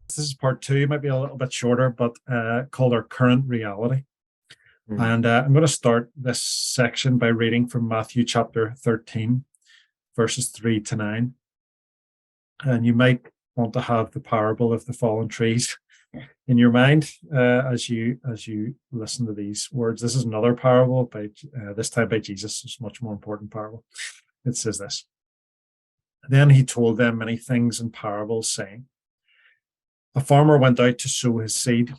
This is part two, might be a little bit shorter, but called Our Current Reality. And I'm going to start this section by reading from Matthew chapter 13, verses 3 to 9. And you might want to have the parable of the fallen trees in your mind as you listen to these words. This is another parable, by this time by Jesus. It's a much more important parable. It says this: Then he told them many things in parables, saying, A farmer went out to sow his seed.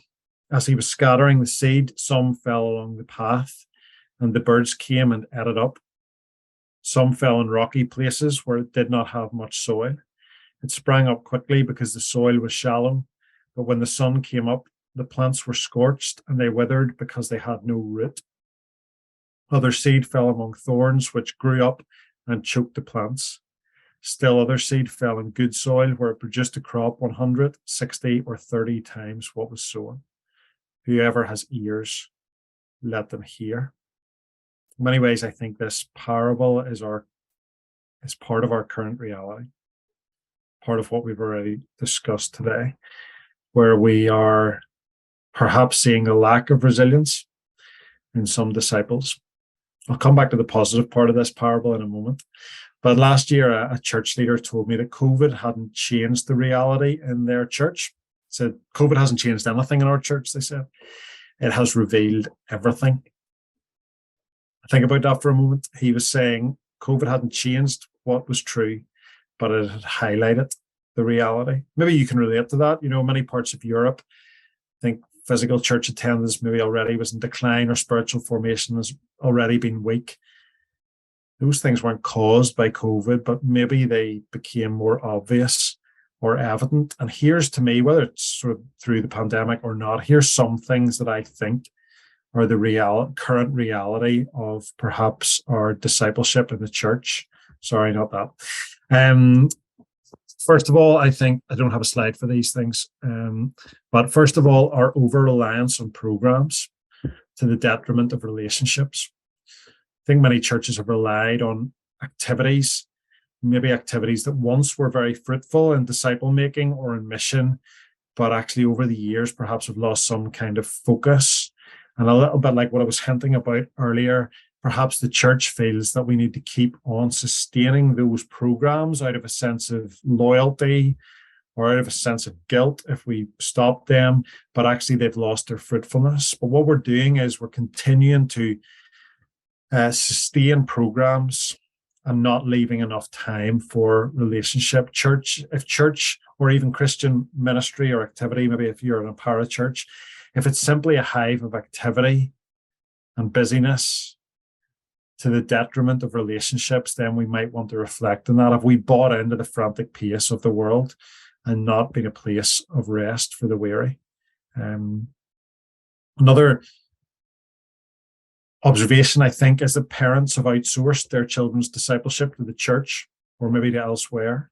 As he was scattering the seed, some fell along the path, and the birds came and ate it up. Some fell in rocky places where it did not have much soil. It sprang up quickly because the soil was shallow, but when the sun came up, the plants were scorched and they withered because they had no root. Other seed fell among thorns, which grew up and choked the plants. Still other seed fell in good soil, where it produced a crop 100, 60, or 30 times what was sown. Whoever has ears, let them hear. In many ways, I think this parable is part of our current reality, part of what we've already discussed today, where we are perhaps seeing a lack of resilience in some disciples. I'll come back to the positive part of this parable in a moment. But last year, a church leader told me that COVID hadn't changed the reality in their church. Said, COVID hasn't changed anything in our church, they said. It has revealed everything. Think about that for a moment. He was saying COVID hadn't changed what was true, but it had highlighted the reality. Maybe you can relate to that. Many parts of Europe, I think physical church attendance maybe already was in decline, or spiritual formation has already been weak. Those things weren't caused by COVID, but maybe they became more obvious or evident. And here's, to me, whether it's sort of through the pandemic or not, here's some things that I think are the current reality of perhaps our discipleship in the church. Sorry, not that. First of all, I think I don't have a slide for these things. But first of all, our over-reliance on programs to the detriment of relationships. I think many churches have relied on activities, maybe activities that once were very fruitful in disciple making or in mission, but actually over the years perhaps have lost some kind of focus. And a little bit like what I was hinting about earlier, perhaps the church feels that we need to keep on sustaining those programs out of a sense of loyalty or out of a sense of guilt if we stop them, but actually they've lost their fruitfulness. But what we're doing is we're continuing to sustain programs and not leaving enough time for relationship. If church or even Christian ministry or activity, maybe if you're in a parachurch, if it's simply a hive of activity and busyness to the detriment of relationships, then we might want to reflect on that. Have we bought into the frantic pace of the world and not been a place of rest for the weary? Another observation, I think, is that parents have outsourced their children's discipleship to the church or maybe to elsewhere.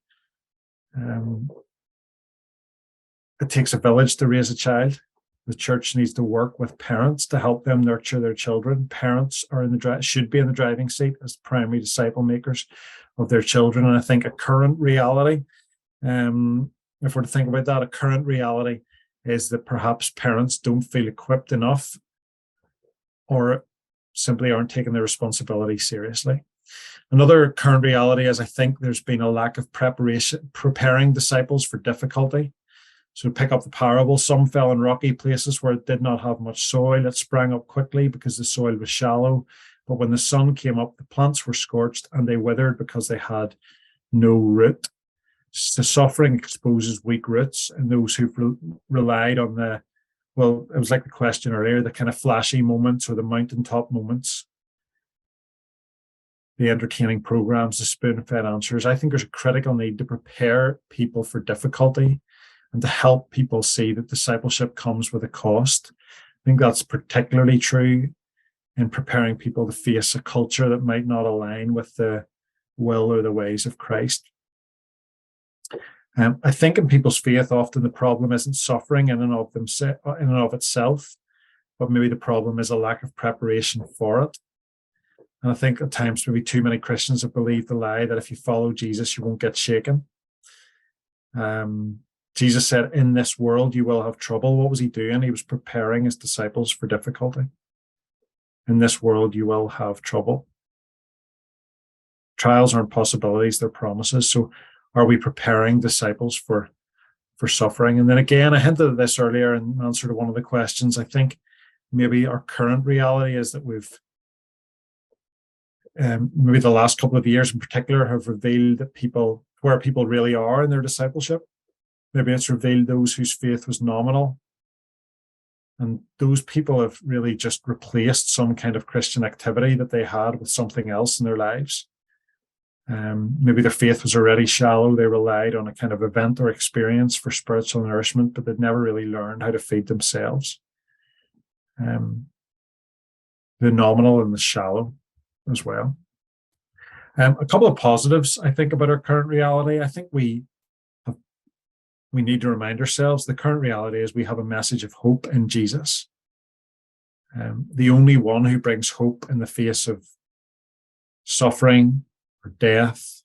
It takes a village to raise a child. The church needs to work with parents to help them nurture their children. Parents are should be in the driving seat as primary disciple makers of their children. And I think a current reality, if we're to think about that, a current reality is that perhaps parents don't feel equipped enough or simply aren't taking their responsibility seriously. Another current reality is I think there's been a lack of preparing disciples for difficulty. So pick up the parable. Some fell in rocky places where it did not have much soil. It sprang up quickly because the soil was shallow. But when the sun came up, the plants were scorched and they withered because they had no root. The suffering exposes weak roots, and those who've relied on it was like the question earlier, the kind of flashy moments or the mountaintop moments, the entertaining programs, the spoon-fed answers. I think there's a critical need to prepare people for difficulty and to help people see that discipleship comes with a cost. I think that's particularly true in preparing people to face a culture that might not align with the will or the ways of Christ. I think in people's faith, often the problem isn't suffering in and of itself, but maybe the problem is a lack of preparation for it. And I think at times maybe too many Christians have believed the lie that if you follow Jesus, you won't get shaken. Jesus said, in this world you will have trouble. What was he doing? He was preparing his disciples for difficulty. In this world you will have trouble. Trials aren't possibilities, they're promises. So are we preparing disciples for suffering? And then again, I hinted at this earlier in answer to one of the questions. I think maybe our current reality is that we've maybe the last couple of years in particular have revealed that where people really are in their discipleship. Maybe it's revealed those whose faith was nominal. And those people have really just replaced some kind of Christian activity that they had with something else in their lives. Maybe their faith was already shallow. They relied on a kind of event or experience for spiritual nourishment, but they'd never really learned how to feed themselves. The nominal and the shallow as well. A couple of positives, I think, about our current reality. I think we need to remind ourselves the current reality is we have a message of hope in Jesus. The only one who brings hope in the face of suffering or death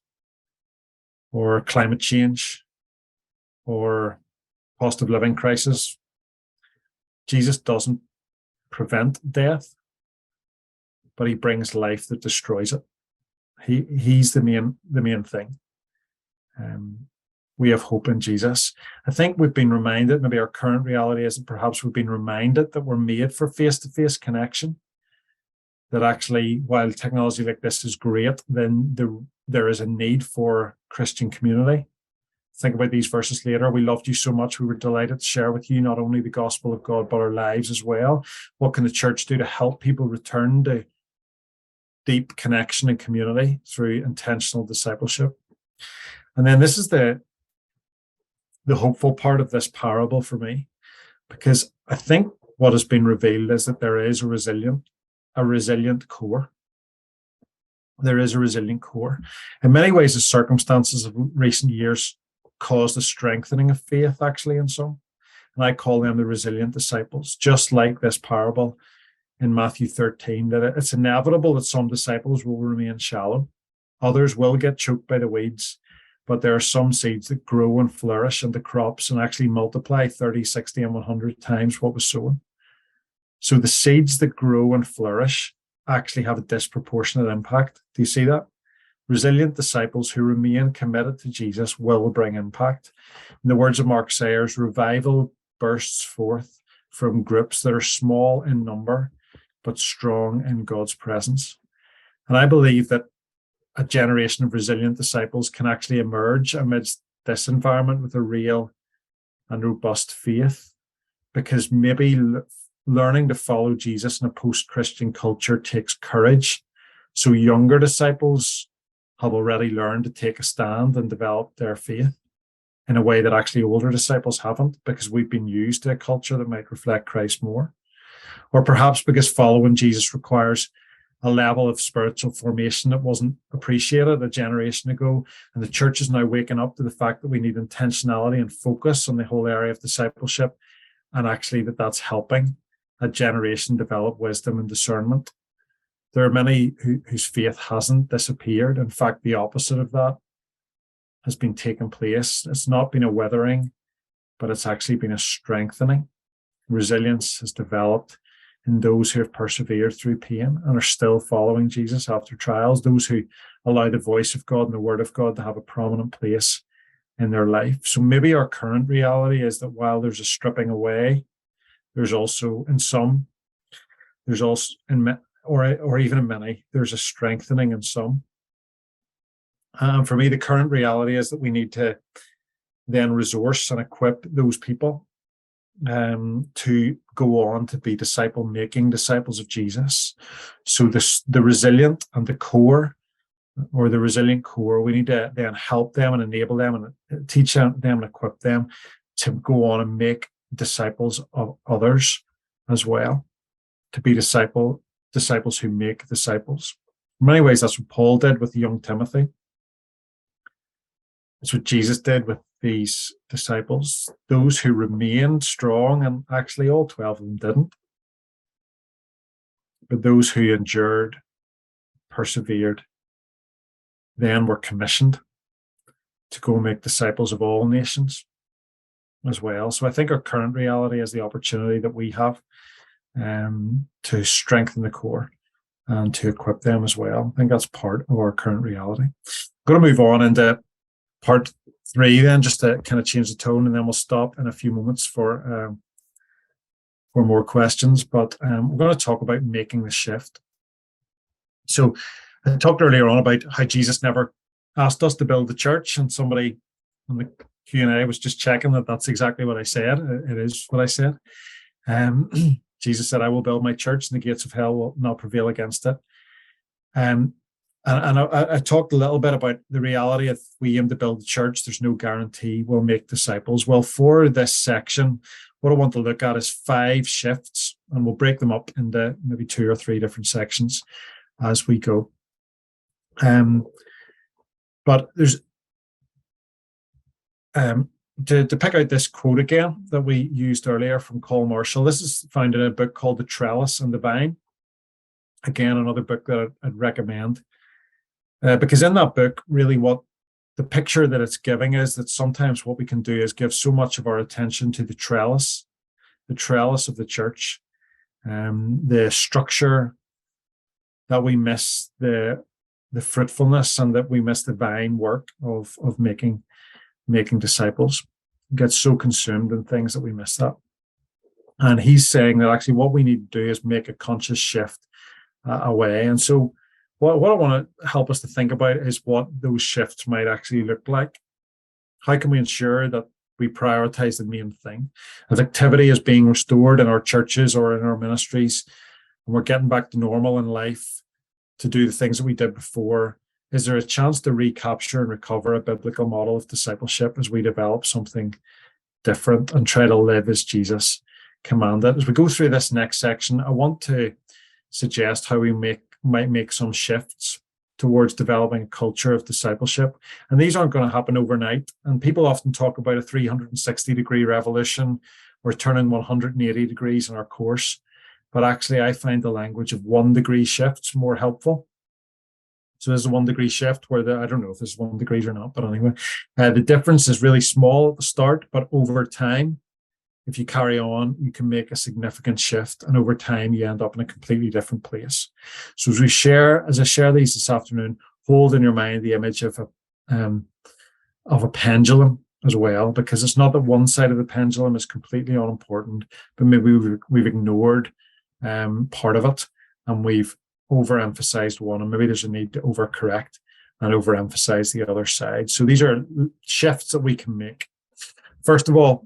or climate change or cost of living crisis. Jesus doesn't prevent death, but he brings life that destroys it. He's the main thing. We have hope in Jesus. I think we've been reminded, maybe our current reality is that perhaps we've been reminded that we're made for face-to-face connection. That actually, while technology like this is great, then there is a need for Christian community. Think about these verses later. We loved you so much. We were delighted to share with you not only the gospel of God, but our lives as well. What can the church do to help people return to deep connection and community through intentional discipleship? And then this is the hopeful part of this parable for me, because I think what has been revealed is that there is a resilient core. There is a resilient core. In many ways, the circumstances of recent years caused a strengthening of faith, actually, in some. And I call them the resilient disciples, just like this parable in Matthew 13, that it's inevitable that some disciples will remain shallow. Others will get choked by the weeds, but there are some seeds that grow and flourish into crops and actually multiply 30, 60, and 100 times what was sown. So the seeds that grow and flourish actually have a disproportionate impact. Do you see that? Resilient disciples who remain committed to Jesus will bring impact. In the words of Mark Sayers, revival bursts forth from groups that are small in number, but strong in God's presence. And I believe that a generation of resilient disciples can actually emerge amidst this environment with a real and robust faith, because maybe learning to follow Jesus in a post-Christian culture takes courage. So younger disciples have already learned to take a stand and develop their faith in a way that actually older disciples haven't, because we've been used to a culture that might reflect Christ more. Or perhaps because following Jesus requires a level of spiritual formation that wasn't appreciated a generation ago. And the church is now waking up to the fact that we need intentionality and focus on the whole area of discipleship, and actually that's helping a generation develop wisdom and discernment. There are many whose faith hasn't disappeared. In fact, the opposite of that has been taking place. It's not been a withering, but it's actually been a strengthening. Resilience has developed in those who have persevered through pain and are still following Jesus after trials, those who allow the voice of God and the word of God to have a prominent place in their life. So maybe our current reality is that while there's a stripping away, there's also or even in many, there's a strengthening in some. For me, the current reality is that we need to then resource and equip those people to go on to be disciple-making disciples of Jesus. So the resilient and the core, or the resilient core, we need to then help them and enable them and teach them and equip them to go on and make disciples of others as well, to be disciples who make disciples. In many ways, that's what Paul did with young Timothy. It's what Jesus did with these disciples, those who remained strong, and actually all 12 of them didn't. But those who endured, persevered, then were commissioned to go make disciples of all nations. as well. So I think our current reality is the opportunity that we have to strengthen the core and to equip them as well. I think that's part of our current reality. I'm going to move on into part 3 then, just to kind of change the tone, and then we'll stop in a few moments for more questions. But we're going to talk about making the shift. So I talked earlier on about how Jesus never asked us to build the church, and somebody on the Q&A was just checking that that's exactly what I said. It is what I said. Jesus said, "I will build my church, and the gates of hell will not prevail against it." And I talked a little bit about the reality if we aim to build the church, there's no guarantee we'll make disciples. Well, for this section, what I want to look at is 5 shifts, and we'll break them up into maybe 2 or 3 different sections as we go. But there's to pick out this quote again that we used earlier from Col Marshall. This is found in a book called The Trellis and the Vine. Again, another book that I'd recommend. Because in that book, really what the picture that it's giving is that sometimes what we can do is give so much of our attention to the trellis of the church, the structure, that we miss the fruitfulness, and that we miss the vine work of making disciples. We get so consumed in things that we miss that. And he's saying that actually what we need to do is make a conscious shift away. And so what I want to help us to think about is what those shifts might actually look like. How can we ensure that we prioritize the main thing? As activity is being restored in our churches or in our ministries, and we're getting back to normal in life to do the things that we did before, is there a chance to recapture and recover a biblical model of discipleship as we develop something different and try to live as Jesus commanded? As we go through this next section, I want to suggest how we might make some shifts towards developing a culture of discipleship. And these aren't going to happen overnight. And people often talk about a 360-degree revolution. We're turning 180 degrees in our course. But actually, I find the language of 1-degree shifts more helpful. So there's a 1-degree shift where I don't know if there's 1 degree or not, but anyway, the difference is really small at the start, but over time, if you carry on, you can make a significant shift, and over time, you end up in a completely different place. So as I share these this afternoon, hold in your mind the image of a pendulum as well, because it's not that one side of the pendulum is completely unimportant, but maybe we've ignored part of it, and we've overemphasized one, and maybe there's a need to overcorrect and overemphasize the other side. So these are shifts that we can make. First of all,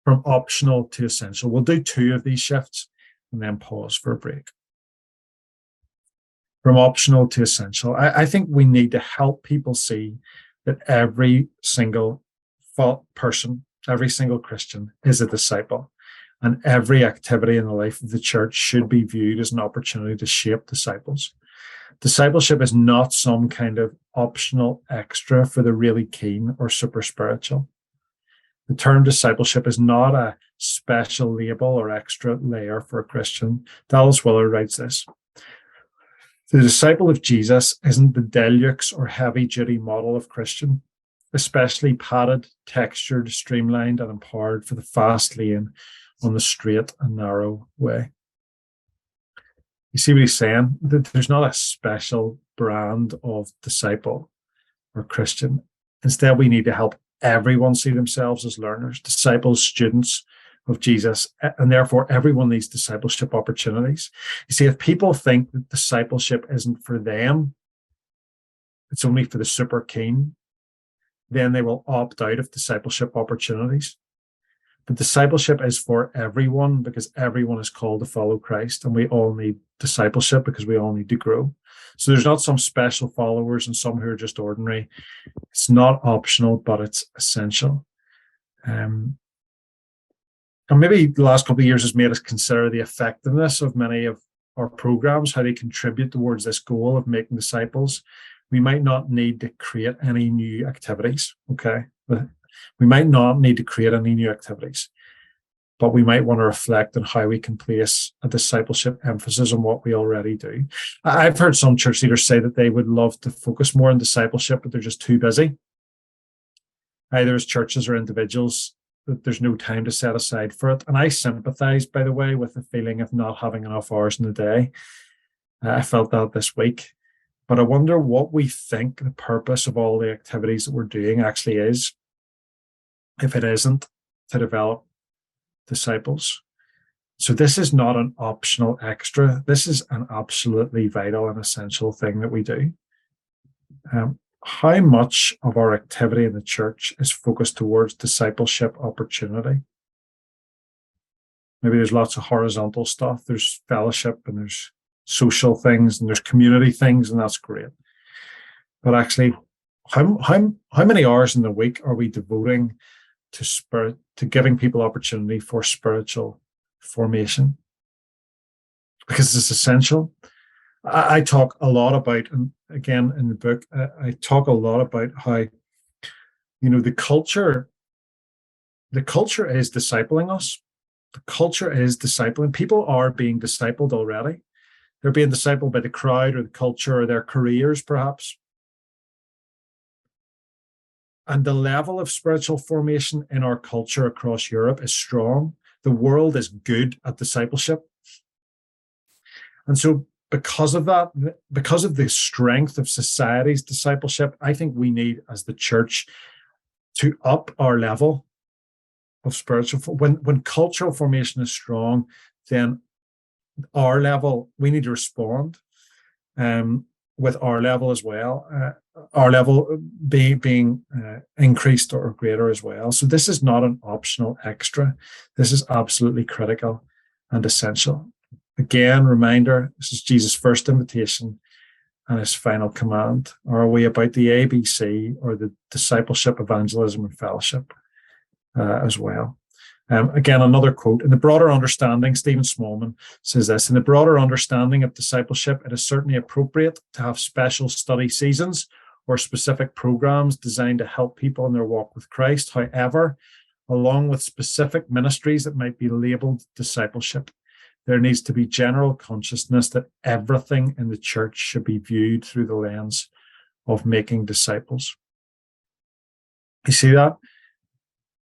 from optional to essential. We'll do 2 of these shifts and then pause for a break. From optional to essential. I think we need to help people see that every single person, every single Christian is a disciple. And every activity in the life of the church should be viewed as an opportunity to shape disciples. Discipleship is not some kind of optional extra for the really keen or super spiritual. The term discipleship is not a special label or extra layer for a Christian. Dallas Willard writes this: "The disciple of Jesus isn't the deluxe or heavy-duty model of Christian, especially padded, textured, streamlined, and empowered for the fast lane on the straight and narrow way." You see what he's saying? That there's not a special brand of disciple or Christian. Instead, we need to help everyone see themselves as learners, disciples, students of Jesus, and therefore everyone needs discipleship opportunities. You see, if people think that discipleship isn't for them, it's only for the super keen, then they will opt out of discipleship opportunities. But discipleship is for everyone, because everyone is called to follow Christ, and we all need discipleship because we all need to grow. So there's not some special followers and some who are just ordinary. It's not optional, but it's essential. And maybe the last couple of years has made us consider the effectiveness of many of our programs, how they contribute towards this goal of making disciples. We might not need to create any new activities, okay? We might not need to create any new activities, but we might want to reflect on how we can place a discipleship emphasis on what we already do. I've heard some church leaders say that they would love to focus more on discipleship, but they're just too busy, either as churches or individuals, that there's no time to set aside for it. And I sympathize, by the way, with the feeling of not having enough hours in the day. I felt that this week. But I wonder what we think the purpose of all the activities that we're doing actually is, if it isn't to develop disciples. So this is not an optional extra. This is an absolutely vital and essential thing that we do. How much of our activity in the church is focused towards discipleship opportunity? Maybe there's lots of horizontal stuff. There's fellowship and there's social things and there's community things, and that's great. But actually, how many hours in the week are we devoting to giving people opportunity for spiritual formation? Because it's essential. I talk a lot about, and again in the book, I talk a lot about how, the culture is discipling us. The culture is discipling. People are being discipled already. They're being discipled by the crowd or the culture or their careers, perhaps. And the level of spiritual formation in our culture across Europe is strong. The world is good at discipleship. And so because of that, because of the strength of society's discipleship, I think we need, as the church, to up our level of spiritual. When cultural formation is strong, then our level, we need to respond with our level as well, our level being increased or greater as well. So this is not an optional extra. This is absolutely critical and essential. Again, reminder, this is Jesus' first invitation and his final command. Are we about the ABC or the discipleship, evangelism, and fellowship as well? Again, another quote. In the broader understanding, Stephen Smallman says this, in the broader understanding of discipleship, it is certainly appropriate to have special study seasons or specific programs designed to help people in their walk with Christ. However, along with specific ministries that might be labeled discipleship, there needs to be general consciousness that everything in the church should be viewed through the lens of making disciples. You see that?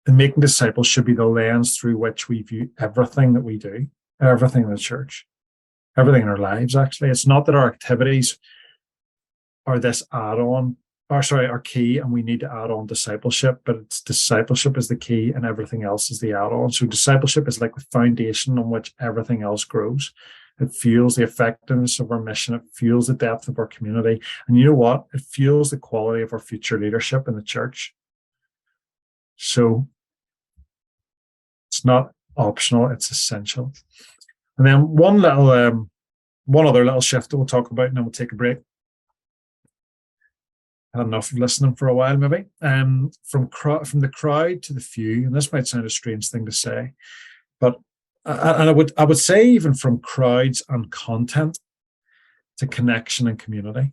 And making disciples should be the lens through which we view everything that we do, everything in the church, everything in our lives, actually. It's not that our activities are this add-on, are key, and we need to add on discipleship, but it's discipleship is the key and everything else is the add-on. So discipleship is like the foundation on which everything else grows. It fuels the effectiveness of our mission. It fuels the depth of our community. And you know what? It fuels the quality of our future leadership in the church. So it's not optional, it's essential. And then one other little shift that we'll talk about, and then we'll take a break. Had enough of listening for a while, maybe. From the crowd to the few, and this might sound a strange thing to say, but I would say even from crowds and content to connection and community.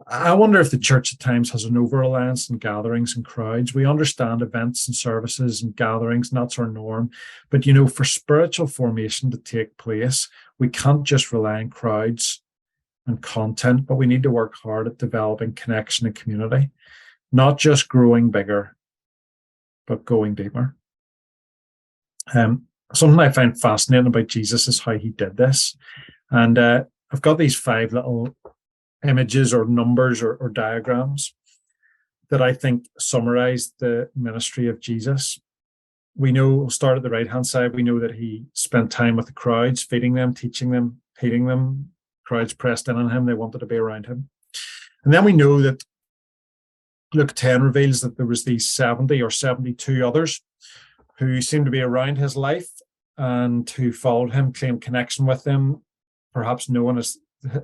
I wonder if the church at times has an over-reliance on gatherings and crowds. We understand events and services and gatherings, and that's our norm. But, for spiritual formation to take place, we can't just rely on crowds and content, but we need to work hard at developing connection and community, not just growing bigger, but going deeper. Something I find fascinating about Jesus is how he did this. And I've got these 5 little images or numbers or diagrams that I think summarize the ministry of Jesus. We'll start at the right-hand side. We know that he spent time with the crowds, feeding them, teaching them, healing them. Crowds pressed in on him. They wanted to be around him. And then we know that Luke 10 reveals that there was these 70 or 72 others who seemed to be around his life and who followed him, claimed connection with him, perhaps known as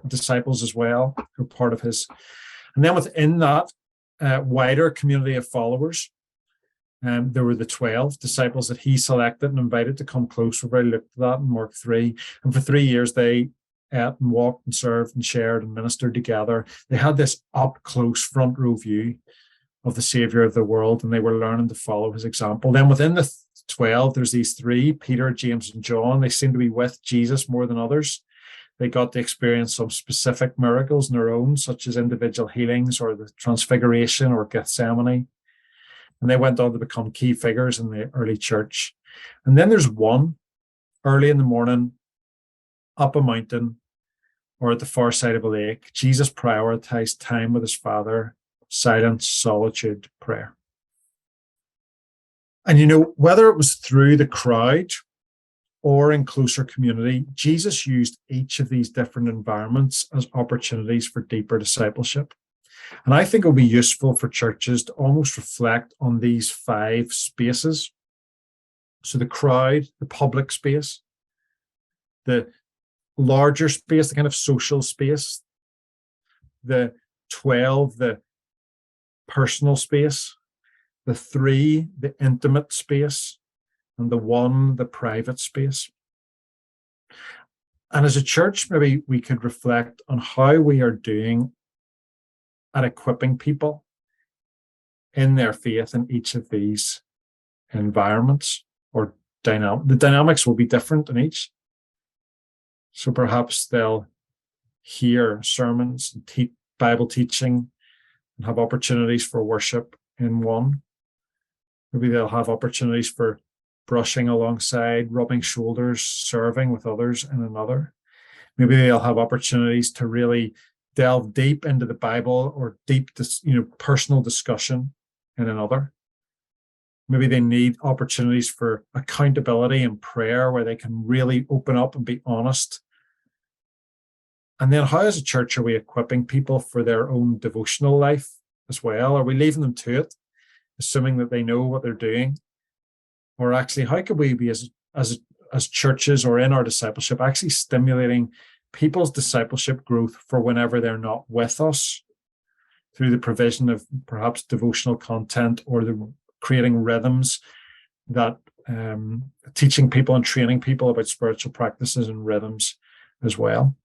disciples as well, who are part of his. And then within that wider community of followers, there were the 12 disciples that he selected and invited to come close. We've already looked at that in Mark 3. And for 3 years, they ate and walked and served and shared and ministered together. They had this up-close front row view of the Savior of the world, and they were learning to follow his example. Then within the 12, there's these 3, Peter, James, and John. They seem to be with Jesus more than others. They got to experience some specific miracles in their own, such as individual healings or the transfiguration or Gethsemane. and they went on to become key figures in the early church. And then there's one early in the morning, up a mountain or at the far side of a lake. Jesus prioritized time with his Father, silence, solitude, prayer. And whether it was through the crowd or in closer community, Jesus used each of these different environments as opportunities for deeper discipleship. And I think it'll be useful for churches to almost reflect on these 5 spaces. So the crowd, the public space, the larger space, the kind of social space, the 12, the personal space, the 3, the intimate space, and the 1, the private space. And as a church, maybe we could reflect on how we are doing at equipping people in their faith in each of these environments or dynamic. The dynamics will be different in each. So perhaps they'll hear sermons and Bible teaching and have opportunities for worship in one. Maybe they'll have opportunities for brushing alongside, rubbing shoulders, serving with others in another. Maybe they'll have opportunities to really delve deep into the Bible or deep, personal discussion in another. Maybe they need opportunities for accountability and prayer where they can really open up and be honest. And then how as a church are we equipping people for their own devotional life as well? Are we leaving them to it, assuming that they know what they're doing? Or actually, how could we be as churches or in our discipleship actually stimulating people's discipleship growth for whenever they're not with us through the provision of perhaps devotional content or the creating rhythms that teaching people and training people about spiritual practices and rhythms as well.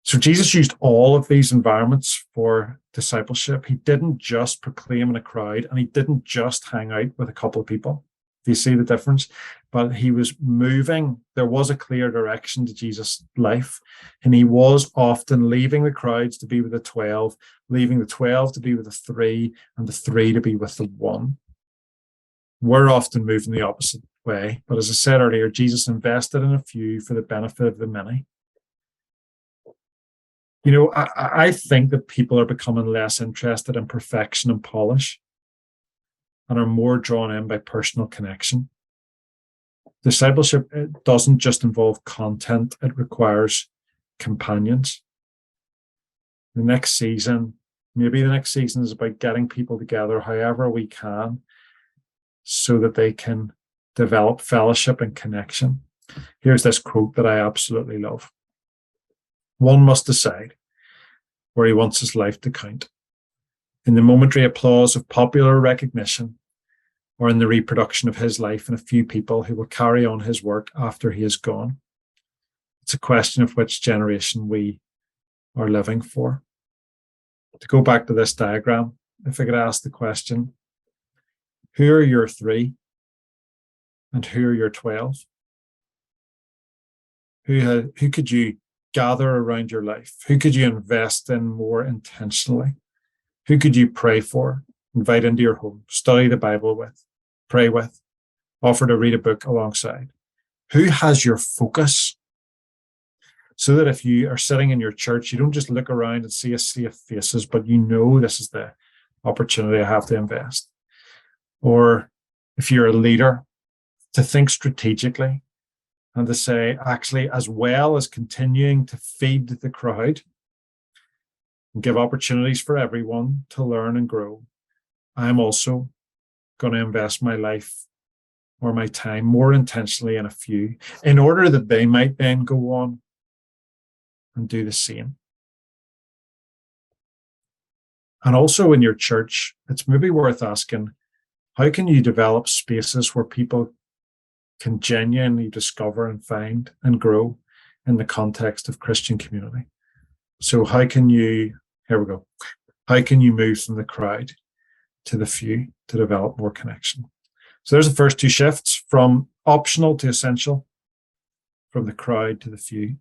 So Jesus used all of these environments for discipleship. He didn't just proclaim in a crowd, and he didn't just hang out with a couple of people. Do you see the difference? But he was moving. There was a clear direction to Jesus' life, and he was often leaving the crowds to be with the 12, leaving the 12 to be with the 3, and the 3 to be with the 1. We're often moving the opposite way. But as I said earlier, Jesus invested in a few for the benefit of the many. I think that people are becoming less interested in perfection and polish and are more drawn in by personal connection. Discipleship doesn't just involve content, it requires companions. Maybe the next season is about getting people together however we can so that they can develop fellowship and connection. Here's this quote that I absolutely love. One must decide where he wants his life to count. In the momentary applause of popular recognition, or in the reproduction of his life and a few people who will carry on his work after he is gone. It's a question of which generation we are living for. To go back to this diagram, if I could ask the question, who are your 3 and who are your 12? Who could you gather around your life? Who could you invest in more intentionally? Who could you pray for, invite into your home, study the Bible with, pray with, offer to read a book alongside? Who has your focus? So that if you are sitting in your church, you don't just look around and see a sea of faces, but this is the opportunity I have to invest. Or if you're a leader, to think strategically and to say, actually, as well as continuing to feed the crowd and give opportunities for everyone to learn and grow, I'm also going to invest my life or my time more intentionally in a few in order that they might then go on and do the same. And also in your church, it's maybe worth asking, how can you develop spaces where people can genuinely discover and find and grow in the context of Christian community? So how can you move from the crowd to the few to develop more connection? So there's the first 2 shifts, from optional to essential, from the crowd to the few.